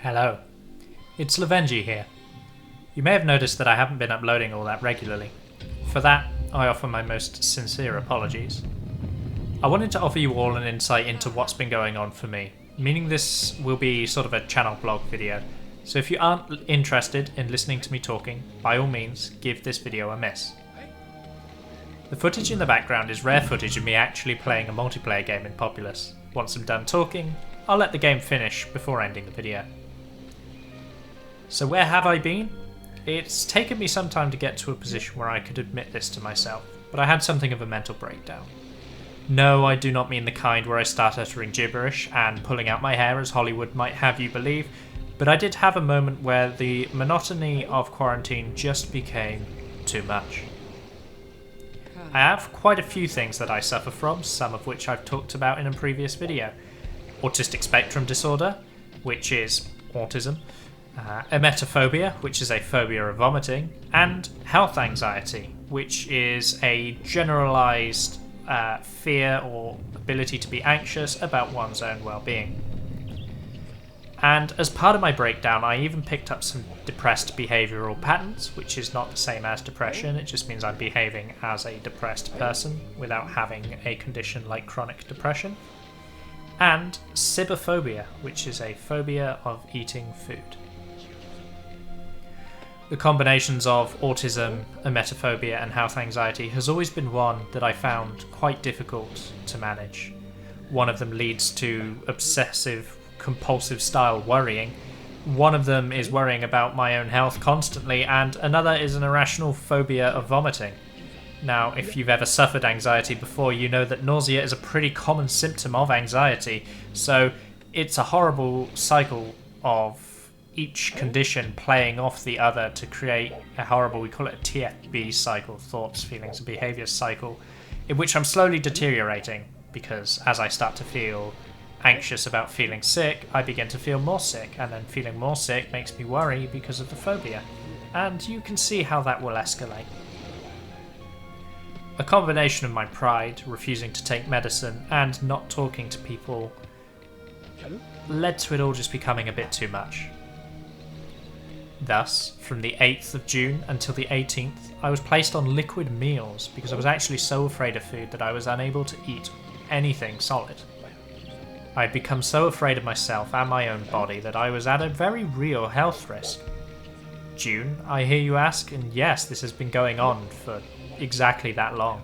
Hello, it's Lovenji here. You may have noticed that I haven't been uploading all that regularly. For that, I offer my most sincere apologies. I wanted to offer you all an insight into what's been going on for me, meaning this will be sort of a channel blog video, so if you aren't interested in listening to me talking, by all means, give this video a miss. The footage in the background is rare footage of me actually playing a multiplayer game in Populous. Once I'm done talking, I'll let the game finish before ending the video. So where have I been? It's taken me some time to get to a position where I could admit this to myself, but I had something of a mental breakdown. No, I do not mean the kind where I start uttering gibberish and pulling out my hair as Hollywood might have you believe, but I did have a moment where the monotony of quarantine just became too much. I have quite a few things that I suffer from, some of which I've talked about in a previous video. Autistic spectrum disorder, which is autism, emetophobia, which is a phobia of vomiting, and health anxiety, which is a generalized fear or ability to be anxious about one's own well-being. And as part of my breakdown, I even picked up some depressed behavioural patterns, which is not the same as depression, it just means I'm behaving as a depressed person without having a condition like chronic depression. And cibophobia, which is a phobia of eating food. The combinations of autism, emetophobia and health anxiety has always been one that I found quite difficult to manage. One of them leads to obsessive compulsive style worrying. One of them is worrying about my own health constantly, and another is an irrational phobia of vomiting. Now, if you've ever suffered anxiety before, you know that nausea is a pretty common symptom of anxiety, so it's a horrible cycle of each condition playing off the other to create a horrible, we call it a TFB cycle, thoughts, feelings and behaviours cycle, in which I'm slowly deteriorating, because as I start to feel anxious about feeling sick, I begin to feel more sick, and then feeling more sick makes me worry because of the phobia, and you can see how that will escalate. A combination of my pride, refusing to take medicine, and not talking to people led to it all just becoming a bit too much. Thus, from the 8th of June until the 18th, I was placed on liquid meals because I was actually so afraid of food that I was unable to eat anything solid. I had become so afraid of myself and my own body that I was at a very real health risk. June, I hear you ask, and yes, this has been going on for exactly that long.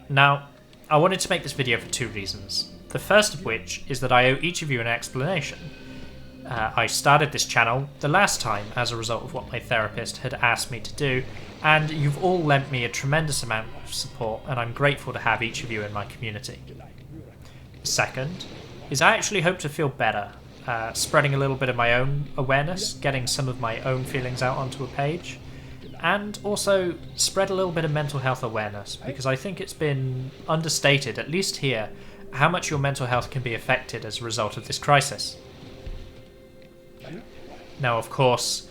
Now, I wanted to make this video for two reasons. The first of which is that I owe each of you an explanation. I started this channel the last time as a result of what my therapist had asked me to do, and you've all lent me a tremendous amount of support, and I'm grateful to have each of you in my community. Second is I actually hope to feel better, spreading a little bit of my own awareness, getting some of my own feelings out onto a page, and also spread a little bit of mental health awareness, because I think it's been understated, at least here, how much your mental health can be affected as a result of this crisis. Now, of course,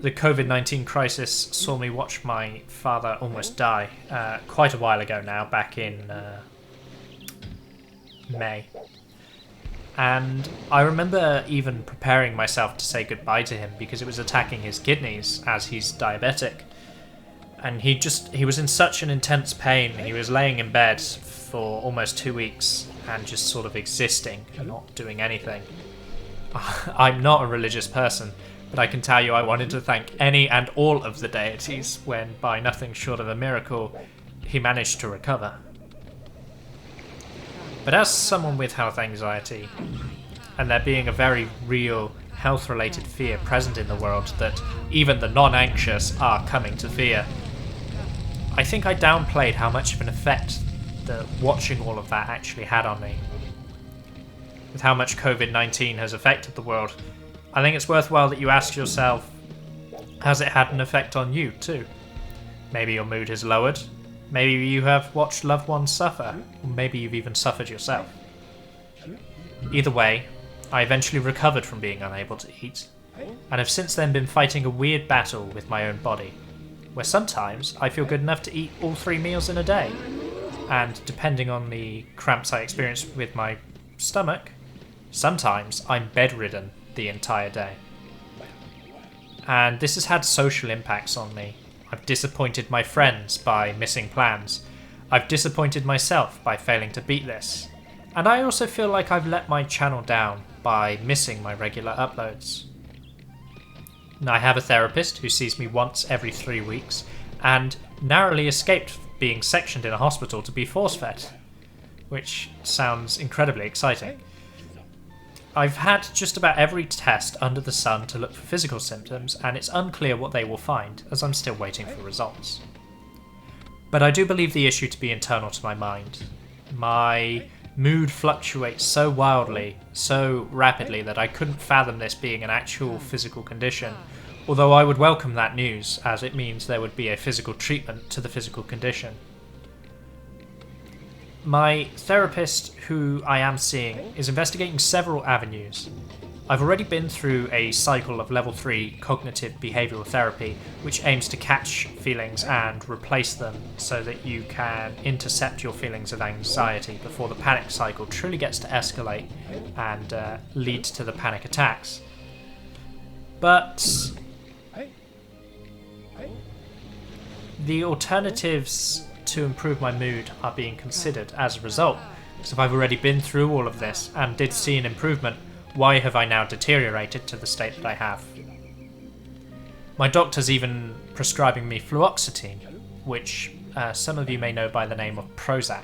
the COVID-19 crisis saw me watch my father almost die quite a while ago now, back in May. And I remember even preparing myself to say goodbye to him because it was attacking his kidneys as he's diabetic. And he was in such an intense pain, he was laying in bed for almost 2 weeks and just sort of existing, not doing anything. I'm not a religious person, but I can tell you I wanted to thank any and all of the deities when, by nothing short of a miracle, he managed to recover. But as someone with health anxiety, and there being a very real health-related fear present in the world that even the non-anxious are coming to fear, I think I downplayed how much of an effect that watching all of that actually had on me. With how much COVID-19 has affected the world, I think it's worthwhile that you ask yourself, has it had an effect on you too? Maybe your mood has lowered, maybe you have watched loved ones suffer, or maybe you've even suffered yourself. Either way, I eventually recovered from being unable to eat, and have since then been fighting a weird battle with my own body, where sometimes I feel good enough to eat all 3 meals in a day, and depending on the cramps I experience with my stomach, sometimes I'm bedridden the entire day. And this has had social impacts on me. I've disappointed my friends by missing plans. I've disappointed myself by failing to beat this. And I also feel like I've let my channel down by missing my regular uploads. I have a therapist who sees me once every 3 weeks and narrowly escaped being sectioned in a hospital to be force-fed, which sounds incredibly exciting. I've had just about every test under the sun to look for physical symptoms, and it's unclear what they will find, as I'm still waiting for results. But I do believe the issue to be internal to my mind. My mood fluctuates so wildly, so rapidly, that I couldn't fathom this being an actual physical condition, although I would welcome that news, as it means there would be a physical treatment to the physical condition. My therapist, who I am seeing, is investigating several avenues. I've already been through a cycle of level 3 cognitive behavioural therapy, which aims to catch feelings and replace them so that you can intercept your feelings of anxiety before the panic cycle truly gets to escalate and lead to the panic attacks. But the alternatives to improve my mood are being considered as a result. Because if I've already been through all of this and did see an improvement, why have I now deteriorated to the state that I have? My doctor's even prescribing me fluoxetine, which some of you may know by the name of Prozac.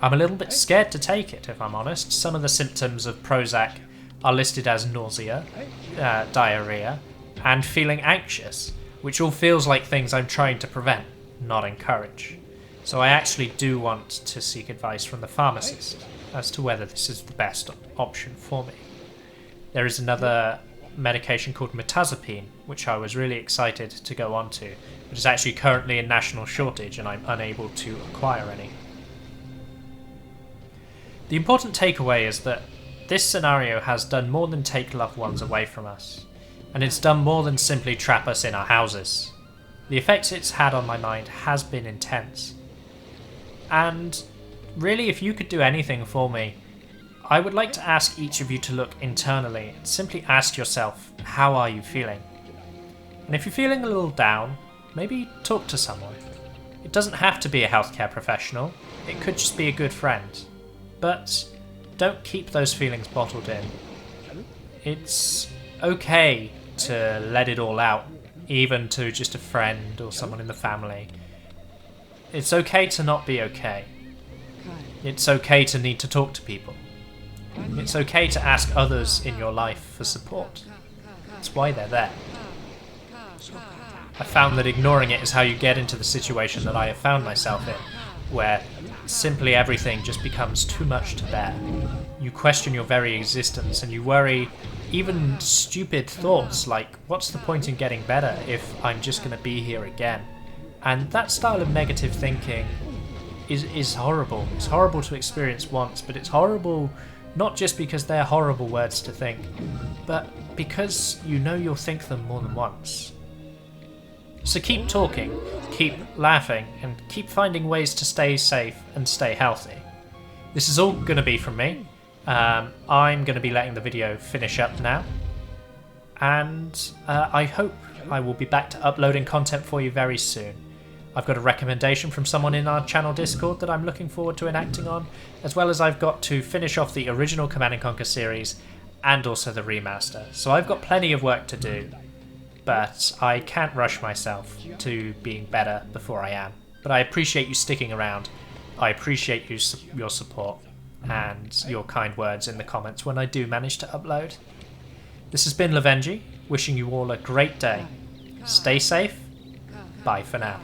I'm a little bit scared to take it, if I'm honest. Some of the symptoms of Prozac are listed as nausea, diarrhea, and feeling anxious, which all feels like things I'm trying to prevent, not encourage. So I actually do want to seek advice from the pharmacist as to whether this is the best option for me. There is another medication called mirtazapine, which I was really excited to go on to, but is actually currently in national shortage and I'm unable to acquire any. The important takeaway is that this scenario has done more than take loved ones away from us, and it's done more than simply trap us in our houses. The effects it's had on my mind has been intense. And really, if you could do anything for me, I would like to ask each of you to look internally and simply ask yourself, how are you feeling? And if you're feeling a little down, maybe talk to someone. It doesn't have to be a healthcare professional, it could just be a good friend. But don't keep those feelings bottled in. It's okay to let it all out, even to just a friend or someone in the family. It's okay to not be okay. It's okay to need to talk to people. It's okay to ask others in your life for support. It's why they're there. I found that ignoring it is how you get into the situation that I have found myself in, where simply everything just becomes too much to bear. You question your very existence and you worry even stupid thoughts like, what's the point in getting better if I'm just going to be here again? And that style of negative thinking is horrible. It's horrible to experience once, but it's horrible not just because they're horrible words to think, but because you know you'll think them more than once. So keep talking, keep laughing, and keep finding ways to stay safe and stay healthy. This is all going to be from me. I'm going to be letting the video finish up now, and I hope I will be back to uploading content for you very soon. I've got a recommendation from someone in our channel Discord that I'm looking forward to enacting on, as well as I've got to finish off the original Command & Conquer series and also the remaster. So I've got plenty of work to do, but I can't rush myself to being better before I am. But I appreciate you sticking around. I appreciate your support and your kind words in the comments when I do manage to upload. This has been Lovenji, wishing you all a great day. Stay safe. Bye for now.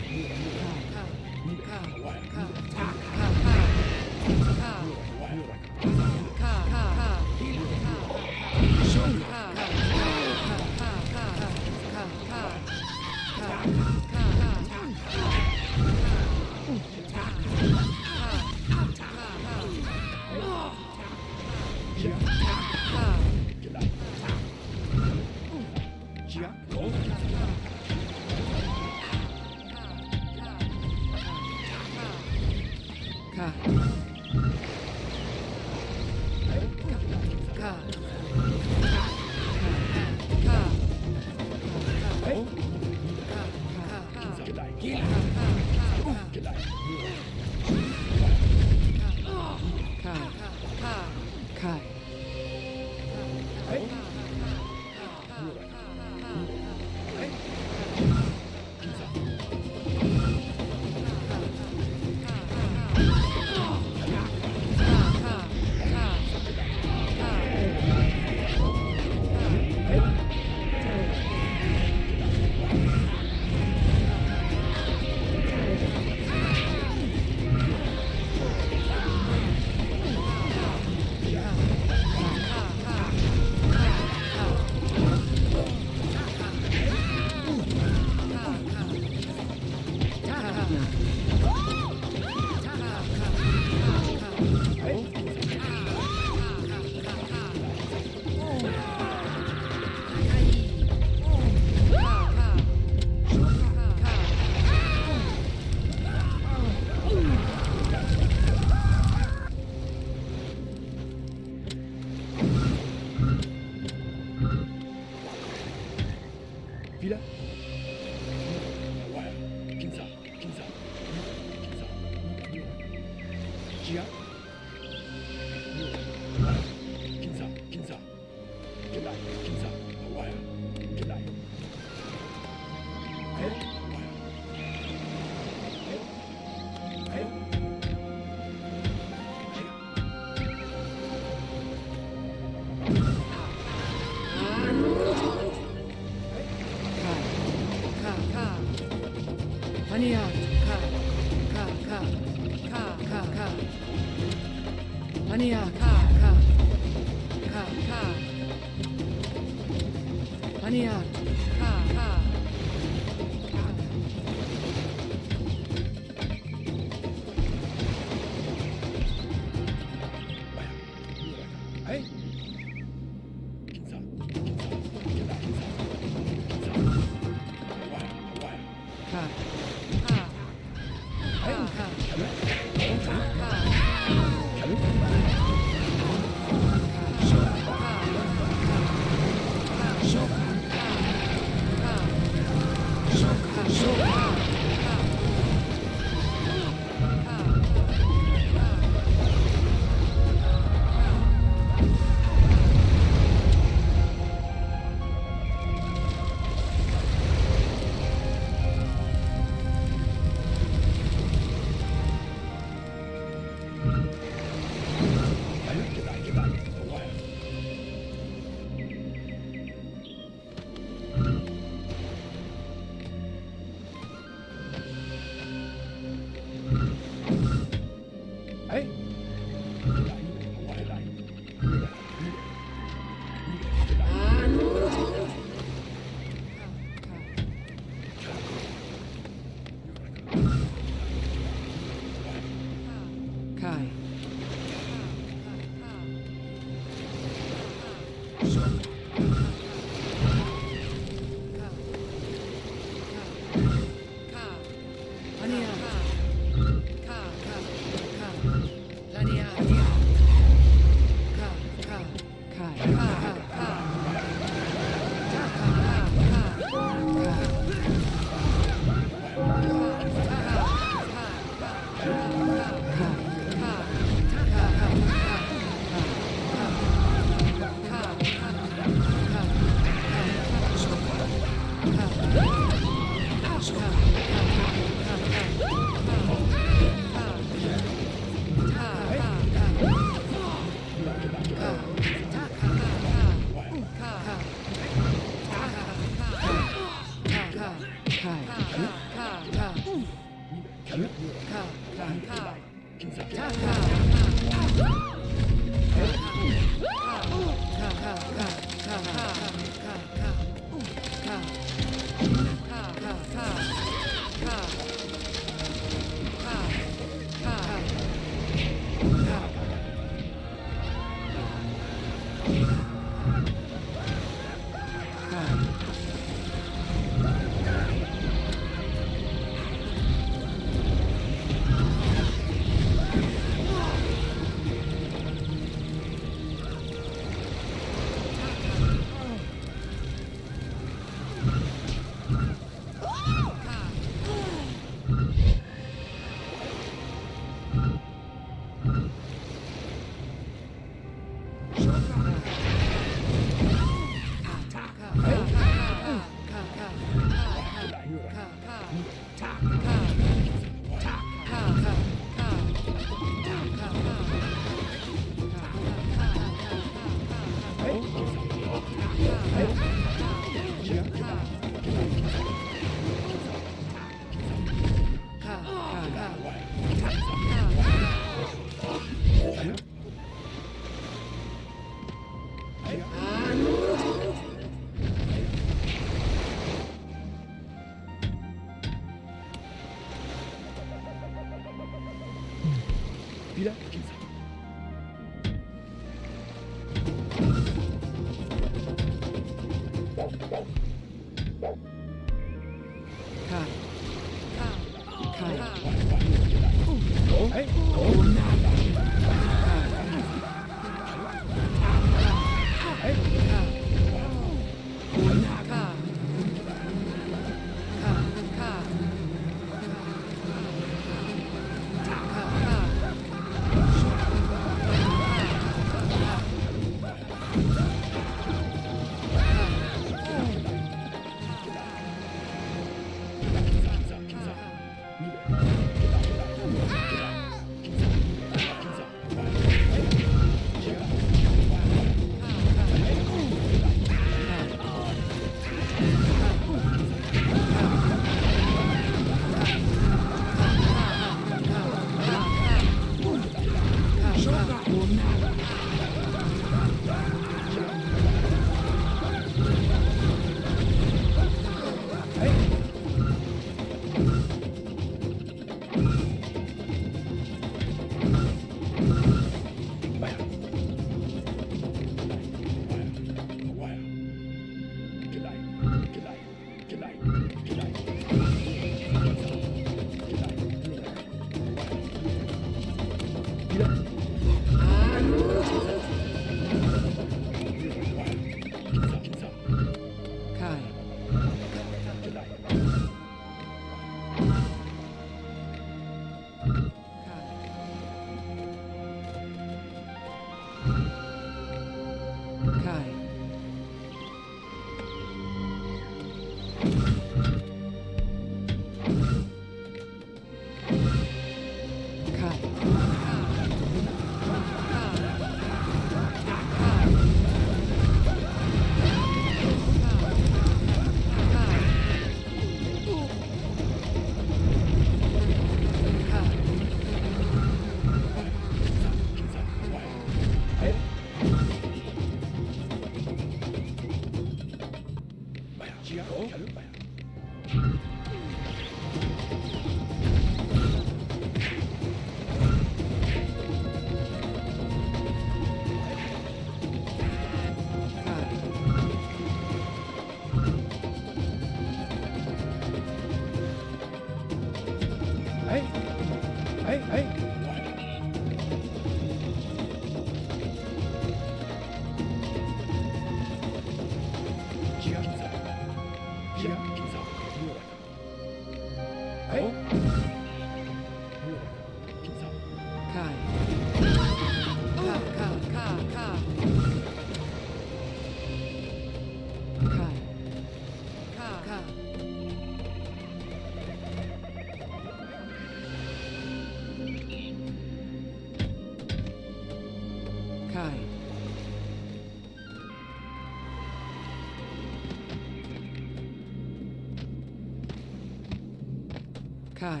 Kai.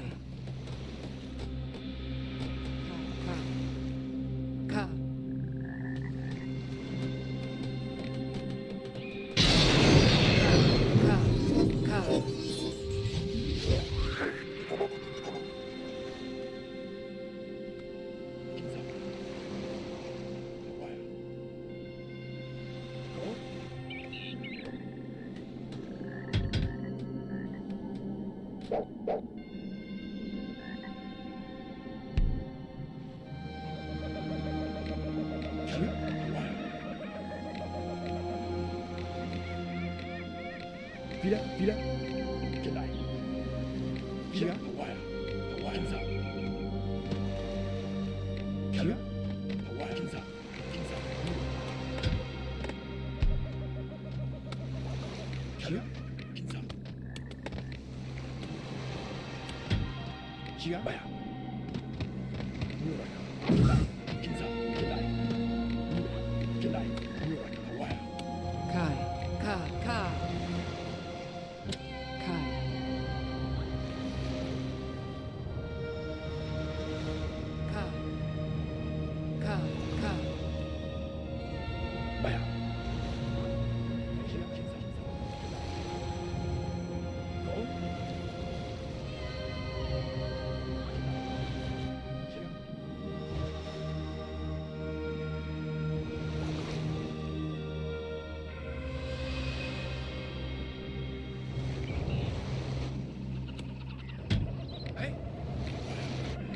Ka. Wieder. Gelei. Wieder. Hawaii. Kinsa. Wieder. Hawaii. Kinsa. Wieder. Kinsa. Hier. Hawaii. Gelei. Kinsa. Gelei. Gelei. Hawaii. Kai. Ka. Kai. Baya.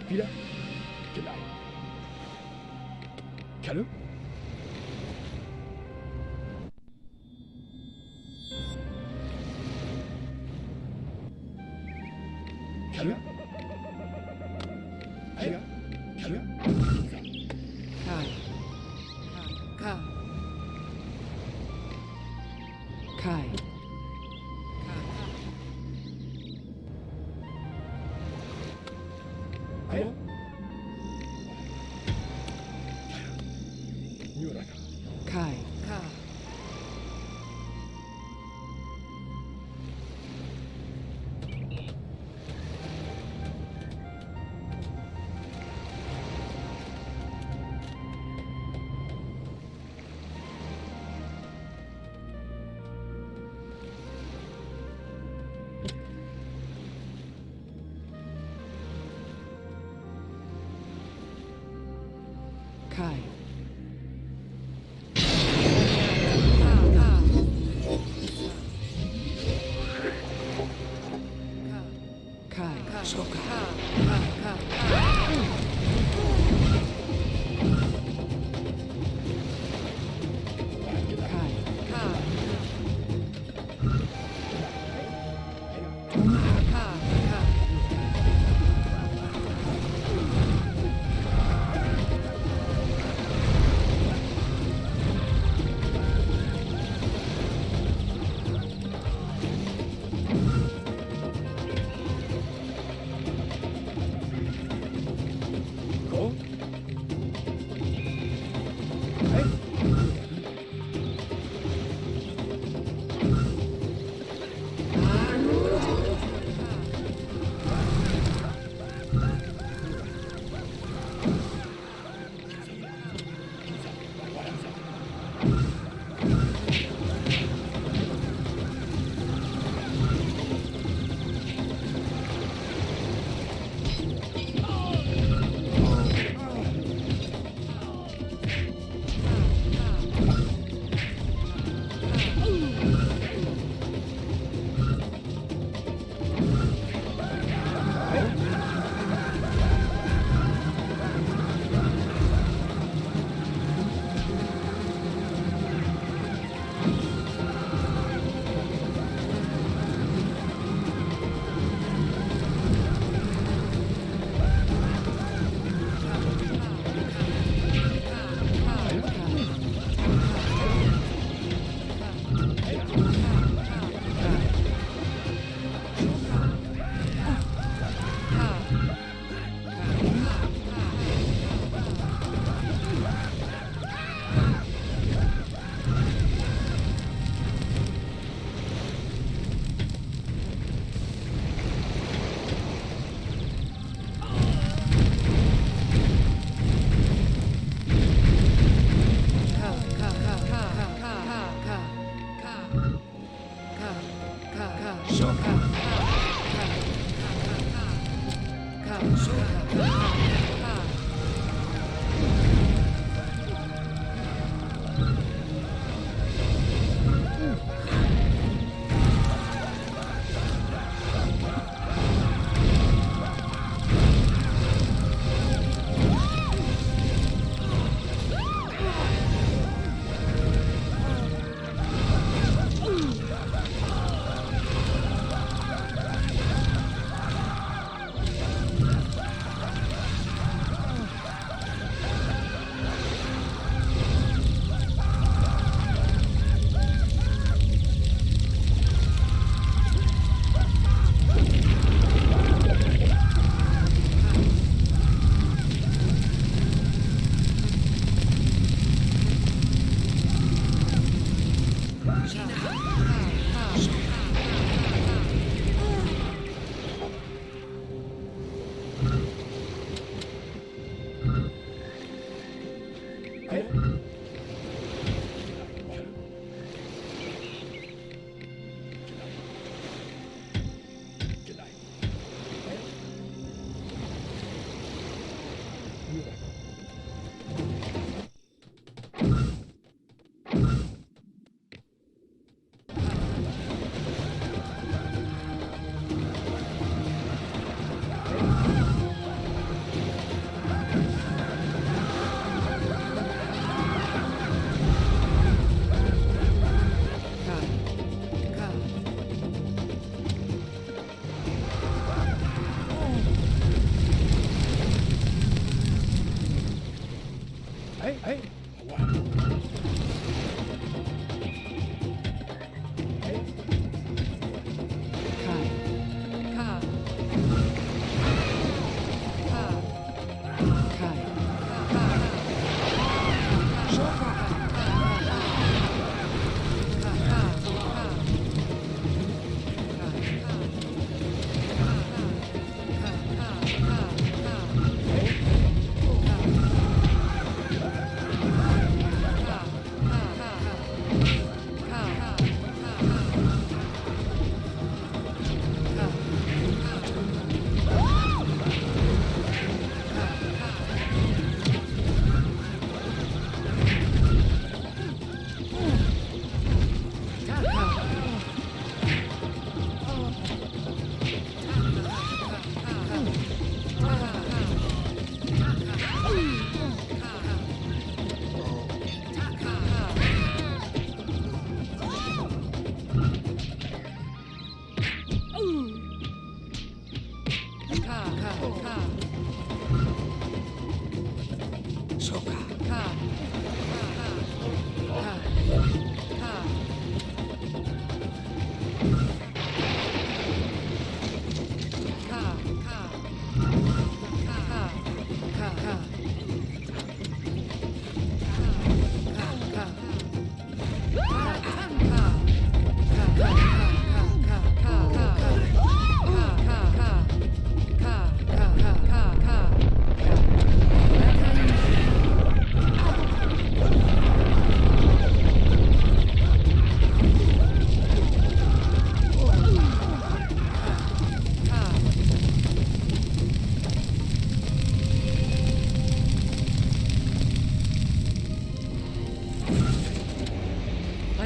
Wieder. Gelei. Kalle. Kalle. Kalle. Kalle. Kai. Ka. Kai. Ayo. Kai. Ka. Kai. Kai. Soka.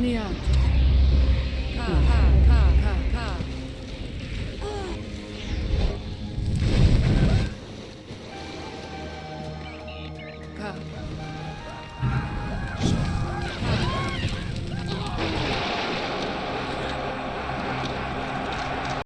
Aniante.